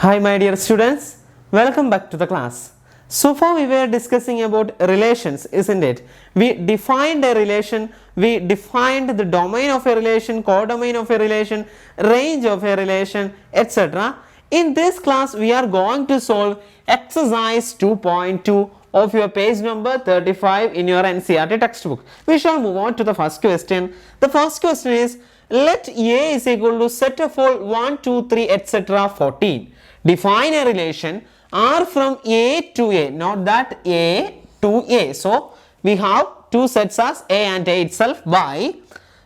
Hi my dear students, welcome back to the class. So far we were discussing about relations, isn't it? We defined a relation, we defined the domain of a relation, codomain of a relation, range of a relation, etc. In this class we are going to solve exercise 2.2 of your page number 35 in your NCERT textbook. We shall move on to the first question. The first question is, let A is equal to set of all 1, 2, 3, etc. 14. Define a relation R from A to A, not that A to A. So, we have two sets as A and A itself by,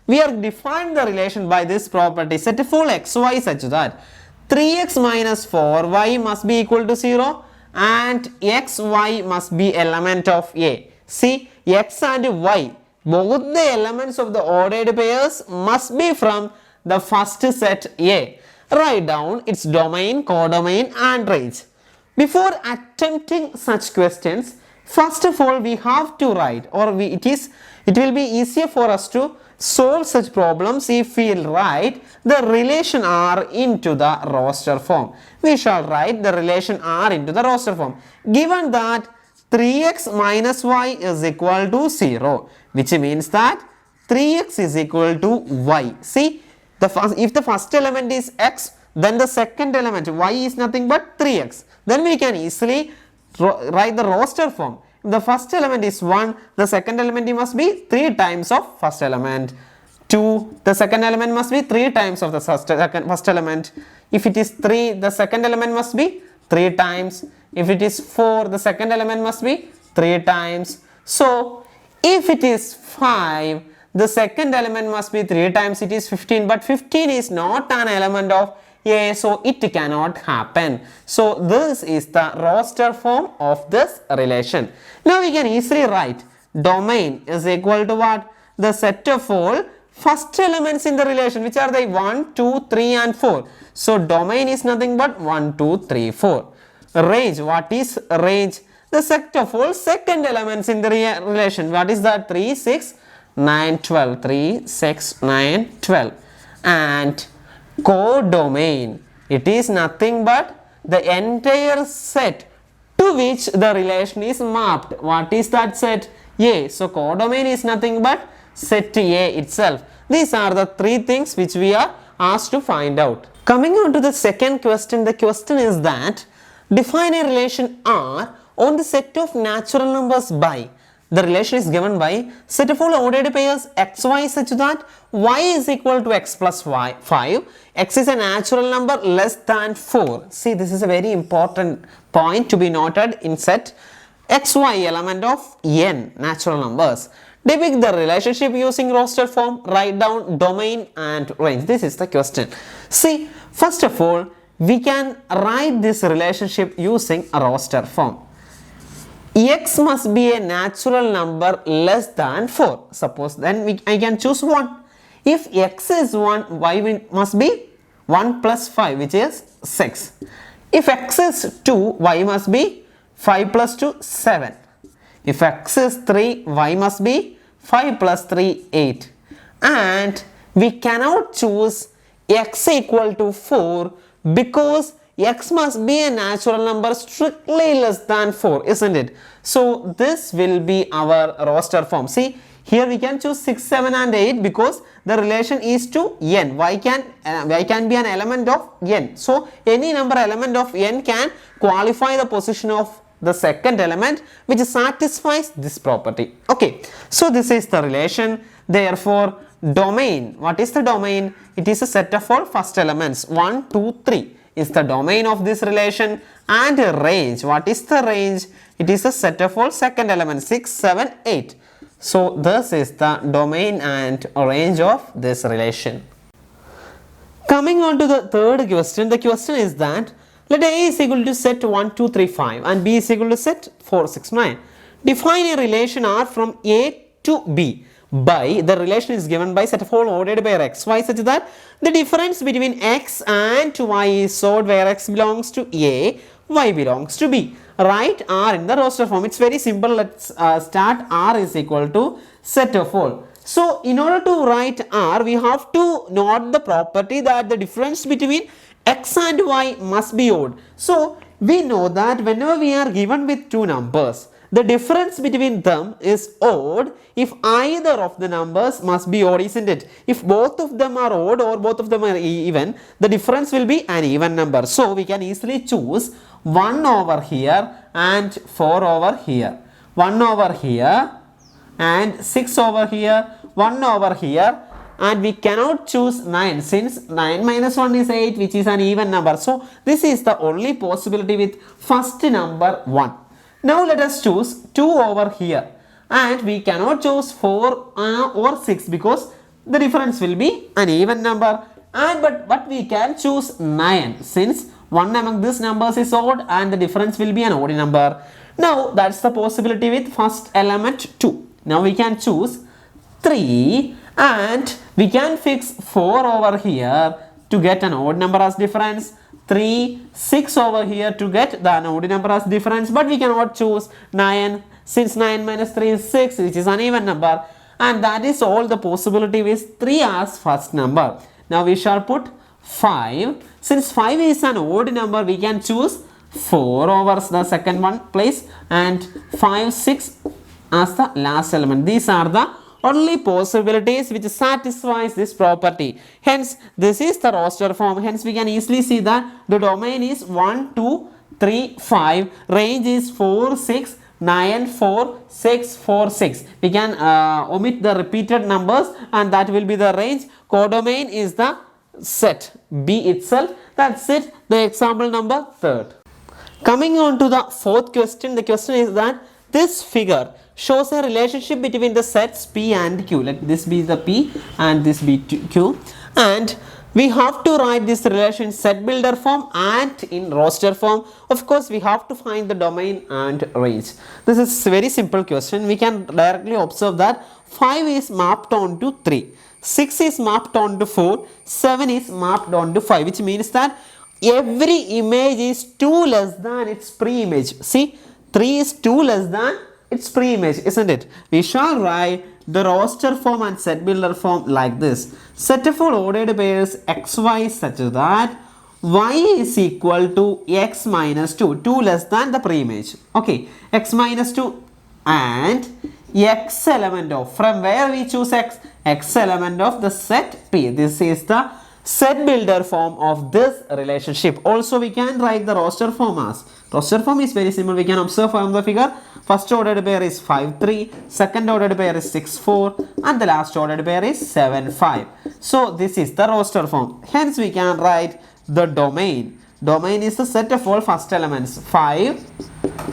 we are defined the relation by this property, set of all xy such that 3x minus 4y must be equal to 0 and xy must be element of A. See, x and y, both the elements of the ordered pairs must be from the first set A. Write down its domain, codomain and range. Before attempting such questions, first of all we have to write, or it will be easier for us to solve such problems if we write the relation R into the roster form. We shall write the relation R into the roster form. Given that 3x minus y is equal to 0, which means that 3x is equal to y. See, if the first element is x, then the second element y is nothing but 3x. Then we can easily write the roster form. If the first element is 1, the second element must be 3 times of first element. 2, the second element must be 3 times of the first element. If it is 3, the second element must be 3 times. If it is 4, the second element must be 3 times. So, if it is 5, the second element must be 3 times, it is 15, but 15 is not an element of A, so it cannot happen. So this is the roster form of this relation. Now we can easily write domain is equal to what? The set of all first elements in the relation, which are the 1, 2, 3 and 4. So domain is nothing but 1, 2, 3, 4. Range, what is range? The set of all second elements in the relation. What is that? 3, 6, 9, 12. 3, 6, 9, 12. And codomain, it is nothing but the entire set to which the relation is mapped. What is that set? A. So codomain is nothing but set A itself. These are the three things which we are asked to find out. Coming on to the second question, the question is that define a relation R on the set of natural numbers by, the relation is given by set of all ordered pairs xy such that y is equal to x plus y 5, x is a natural number less than 4. See, this is a very important point to be noted in set xy element of n natural numbers. Depict the relationship using roster form, write down domain and range. This is the question. See, first of all, we can write this relationship using a roster form. X must be a natural number less than 4. Suppose then I can choose 1. If x is 1, y must be 1 plus 5, which is 6. If x is 2, y must be 5 plus 2, 7. If x is 3, y must be 5 plus 3, 8. And we cannot choose x equal to 4 because x must be a natural number strictly less than 4, isn't it? So this will be our roster form. See, here we can choose 6, 7 and 8 because the relation is to n. Y can be an element of n. So any number element of n can qualify the position of the second element which satisfies this property. Okay, so this is the relation. Therefore, domain, what is the domain? It is a set of all first elements 1, 2, 3 is the domain of this relation. And range, what is the range? It is a set of all second elements 6, 7, 8. So this is the domain and range of this relation. Coming on to the third question, the question is that let A is equal to set 1, 2, 3, 5 and B is equal to set 4, 6, 9. Define a relation R from A to B by, the relation is given by set of all ordered by xy such that the difference between x and y is solved where x belongs to A, y belongs to B. Write R in the roster form. It's very simple. Let's start. R is equal to set of all. So in order to write R, we have to note the property that the difference between x and y must be odd. So we know that whenever we are given with two numbers, the difference between them is odd if either of the numbers must be odd, isn't it? If both of them are odd or both of them are even, the difference will be an even number. So we can easily choose 1 over here and 4 over here. 1 over here and 6 over here, 1 over here, and we cannot choose 9 since 9 minus 1 is 8, which is an even number. So this is the only possibility with first number 1. Now let us choose 2 over here, and we cannot choose 4 or 6 because the difference will be an even number, and but we can choose 9 since one among these numbers is odd and the difference will be an odd number. Now that's the possibility with first element 2. Now we can choose 3 and we can fix 4 over here to get an odd number as difference. 3, 6 over here to get the odd number as difference, but we cannot choose 9 since 9 minus 3 is 6, which is an even number, and that is all the possibility with 3 as first number. Now we shall put 5. Since 5 is an odd number, we can choose 4 over the second one place and 5, 6 as the last element. These are the only possibilities which satisfies this property. Hence this is the roster form. Hence we can easily see that the domain is 1, 2, 3, 5, range is 4, 6, 9, 4, 6, 4, 6. We can omit the repeated numbers and that will be the range. Codomain is the set B itself. That's it. The example number 3rd. Coming on to the 4th question, the question is that this figure shows a relationship between the sets P and Q. Let this be the P and this be Q, and we have to write this relation in set builder form and in roster form. Of course we have to find the domain and range. This is a very simple question. We can directly observe that 5 is mapped on to 3, 6 is mapped on to 4, 7 is mapped on to 5, which means that every image is 2 less than its pre-image. See, 3 is 2 less than its pre-image, isn't it? We shall write the roster form and set builder form like this. Set of all ordered pairs xy such that y is equal to x minus 2, 2 less than the pre-image. Okay, x minus 2 and x element of, from where we choose x element of the set P. This is the set builder form of this relationship. Also we can write the roster form as, roster form is very simple. We can observe from the figure, first ordered pair is 5, 3, second ordered pair is 6, 4, and the last ordered pair is 7, 5. So this is the roster form. Hence we can write the domain. Domain is the set of all first elements 5,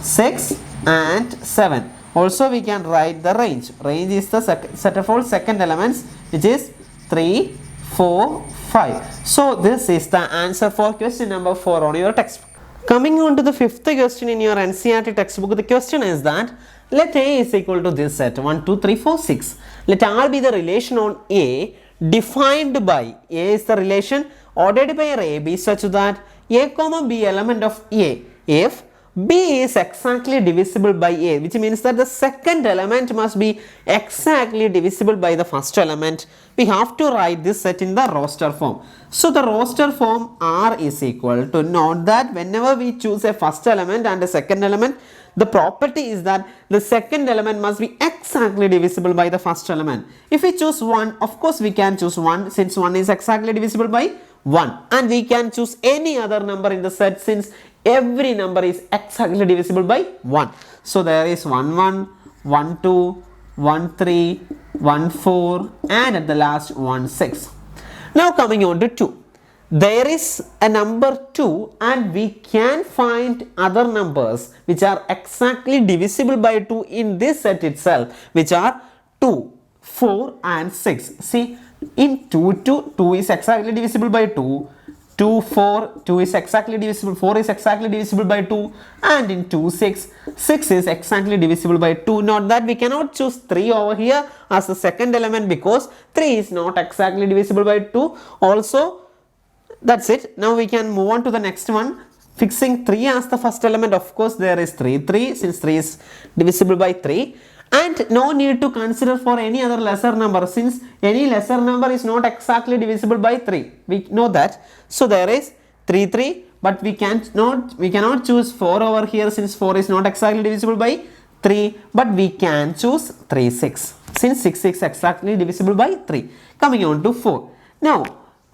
6 and 7. Also we can write the range. Range is the set of all second elements, which is 3, 4, 5. So this is the answer for question number 4 on your textbook. Coming on to the 5th question in your NCERT textbook, the question is that let A is equal to this set 1, 2, 3, 4, 6. Let R be the relation on A defined by, A is the relation ordered by AB such that A comma B element of A if B is exactly divisible by A, which means that the second element must be exactly divisible by the first element. We have to write this set in the roster form. So the roster form R is equal to, note that whenever we choose a first element and a second element, the property is that the second element must be exactly divisible by the first element. If we choose 1, of course we can choose 1 since 1 is exactly divisible by 1, and we can choose any other number in the set since every number is exactly divisible by 1. So there is 1, 1, 1, 2, 1, 3, 1, 4 and at the last 1, 6. Now coming on to 2. There is a number 2 and we can find other numbers which are exactly divisible by 2 in this set itself, which are 2, 4 and 6. See, in 2, 2 is exactly divisible by 2. 2, 4, 2 is exactly divisible, 4 is exactly divisible by 2, and in 2, 6, 6 is exactly divisible by 2. Note that we cannot choose 3 over here as the second element because 3 is not exactly divisible by 2. Also, that's it. Now we can move on to the next one. Fixing 3 as the first element, of course there is 3, 3 since 3 is divisible by 3. And no need to consider for any other lesser number since any lesser number is not exactly divisible by 3. We know that. So there is 3, 3, but we cannot choose 4 over here since 4 is not exactly divisible by 3, but we can choose 3, 6 since 6 is exactly divisible by 3. Coming on to 4. Now,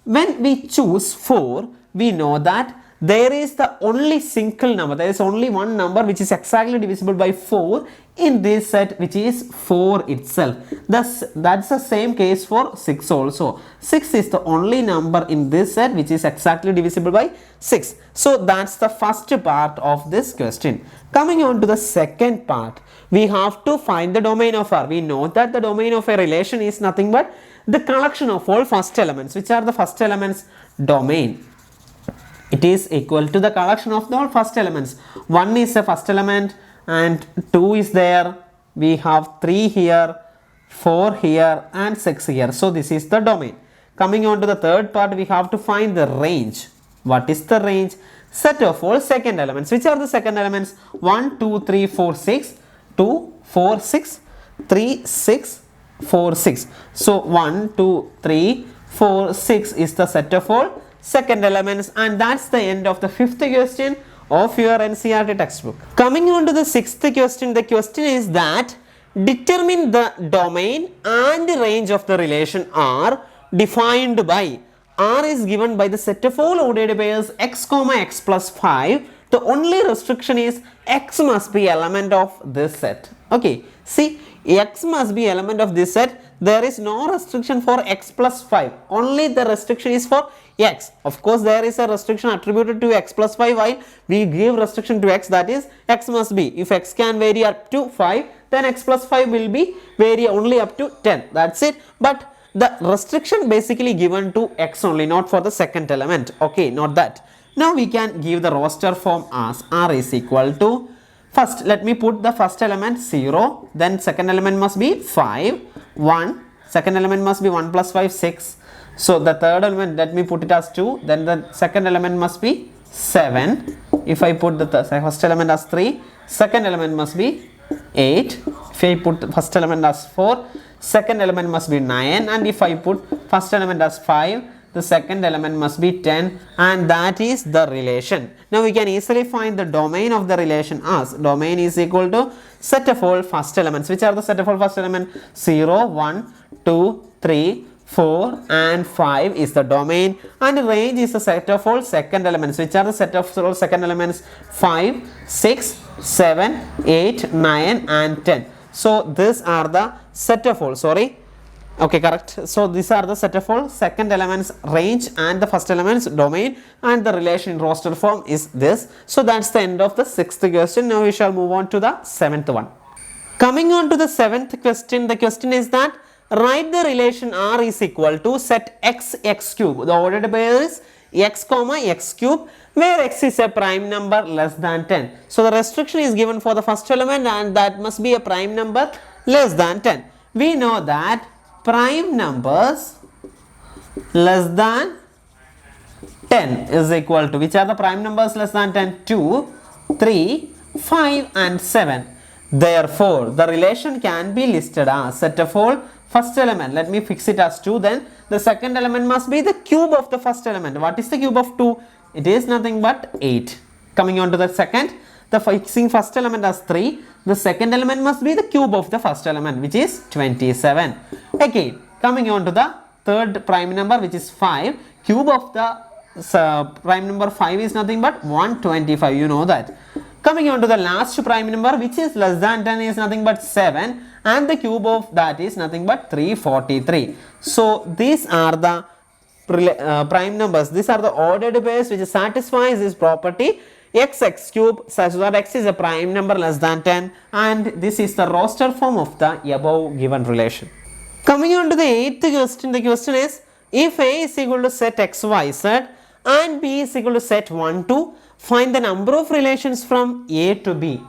when we choose 4, we know that there is the only single number, there is only one number which is exactly divisible by 4 in this set, which is 4 itself. Thus, that's the same case for 6 also. 6 is the only number in this set which is exactly divisible by 6. So, that's the first part of this question. Coming on to the second part, we have to find the domain of R. We know that the domain of a relation is nothing but the collection of all first elements. Which are the first elements? Domain. It is equal to the collection of the all first elements. 1 is the first element and 2 is there. We have 3 here, 4 here and 6 here. So, this is the domain. Coming on to the third part, we have to find the range. What is the range? Set of all second elements. Which are the second elements? 1, 2, 3, 4, 6, 2, 4, 6, 3, 6, 4, 6. So, 1, 2, 3, 4, 6 is the set of all second elements, and that's the end of the fifth question of your NCERT textbook. Coming on to the sixth question, the question is that determine the domain and the range of the relation R defined by R is given by the set of all ordered pairs x comma x plus 5. The only restriction is x must be element of this set. Okay, see, x must be element of this set. There is no restriction for x plus 5. Only the restriction is for x. Of course, there is a restriction attributed to x plus 5 while we give restriction to x, that is x must be. If x can vary up to 5, then x plus 5 will be vary only up to 10. That's it. But the restriction basically given to x only, not for the second element. Okay, not that. Now we can give the roster form as R is equal to, first let me put the first element 0, then second element must be 5, 1, second element must be 1 plus 5, 6. So, the third element, let me put it as 2, then the second element must be 7. If I put the first element as 3, second element must be 8. If I put the first element as 4, second element must be 9, and if I put first element as 5, the second element must be 10, and that is the relation. Now, we can easily find the domain of the relation as domain is equal to set of all first elements. Which are the set of all first element? 0, 1, 2, 3, 4 and 5 is the domain, and range is the set of all second elements. Which are the set of all second elements? 5, 6, 7, 8, 9 and 10. So, these are the set of all, okay, correct. So, these are the set of all second elements range and the first elements domain, and the relation in roster form is this. So, that's the end of the sixth question. Now, we shall move on to the seventh one. Coming on to the seventh question, the question is that write the relation R is equal to set x, x cube. The ordered pair is x comma x cube, where x is a prime number less than 10. So, the restriction is given for the first element, and that must be a prime number less than 10. We know that prime numbers less than 10 is equal to, which are the prime numbers less than 10? 2, 3, 5 and 7. Therefore, the relation can be listed as set of all first element. Let me fix it as 2. Then the second element must be the cube of the first element. What is the cube of 2? It is nothing but 8. Coming on to the second, the fixing first element as 3. The second element must be the cube of the first element, which is 27. Again, coming on to the third prime number, which is 5. Cube of the prime number 5 is nothing but 125. You know that. Coming on to the last prime number, which is less than 10, is nothing but 7, and the cube of that is nothing but 343. So, these are the prime numbers. These are the ordered pairs which satisfies this property x cube, such that x is a prime number less than 10, and this is the roster form of the above given relation. Coming on to the eighth question, the question is if A is equal to set x, y, z and B is equal to set 1, 2, find the number of relations from A to B.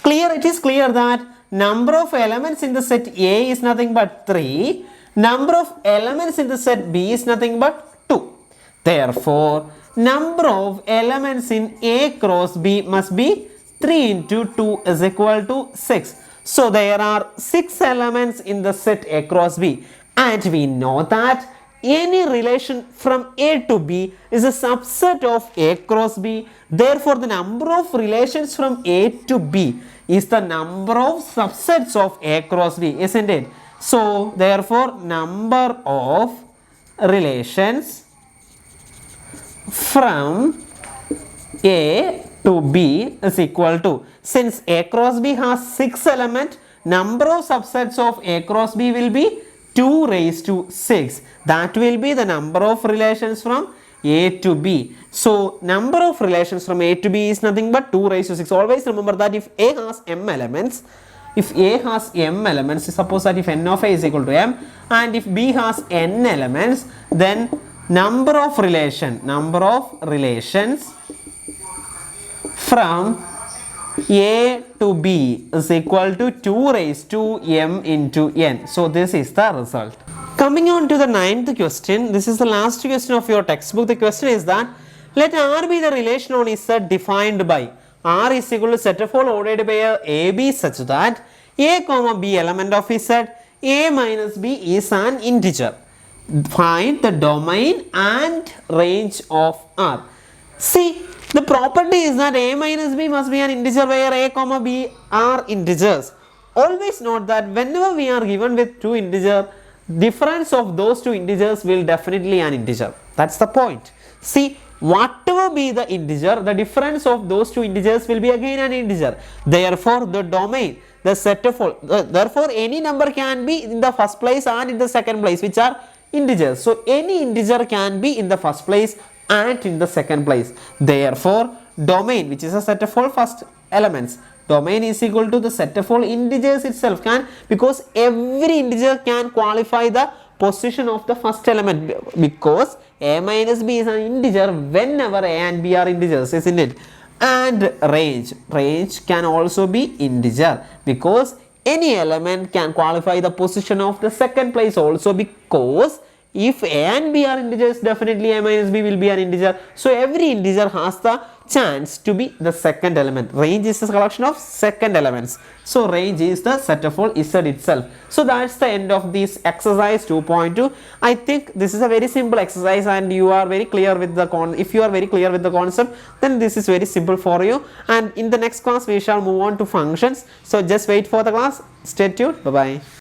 It is clear that number of elements in the set A is nothing but 3, number of elements in the set B is nothing but 2. Therefore, number of elements in A cross B must be 3 into 2 is equal to 6. So, there are 6 elements in the set A cross B, and we know that any relation from A to B is a subset of A cross B. Therefore, the number of relations from A to B is the number of subsets of A cross B, isn't it? So, therefore, number of relations from A to B is equal to, since A cross B has 6 elements, number of subsets of A cross B will be 2 raised to 6. That will be the number of relations from A to B. So, number of relations from A to B is nothing but 2 raised to 6. Always remember that if A has m elements, suppose that if n of A is equal to m and if B has n elements, then number of relations from A to B is equal to 2 raised to m into n. So, this is the result. Coming on to the 9th question, this is the last question of your textbook. The question is that let R be the relation on Z defined by R is equal to set of all ordered by AB such that A comma B element of Z, A minus B is an integer. Find the domain and range of R. See, the property is that A minus B must be an integer where A comma B are integers. Always note that whenever we are given with two integers, difference of those two integers will definitely an integer. That's the point. See, whatever be the integer, the difference of those two integers will be again an integer. Therefore, the domain, the set of all, therefore any number can be in the first place and in the second place, which are integers. So, any integer can be in the first place and in the second place. Therefore, domain, which is a set of all first elements, domain is equal to the set of all integers itself, because every integer can qualify the position of the first element, because A minus B is an integer whenever A and B are integers, isn't it? And range can also be integer, because any element can qualify the position of the second place also, because if A and B are integers, definitely A minus B will be an integer. So, every integer has the chance to be the second element. Range is a collection of second elements. So, range is the set of all Z itself. So, that's the end of this exercise 2.2. I think this is a very simple exercise and you are very clear with the if you are very clear with the concept, then this is very simple for you. And in the next class, we shall move on to functions. So, just wait for the class. Stay tuned. Bye-bye.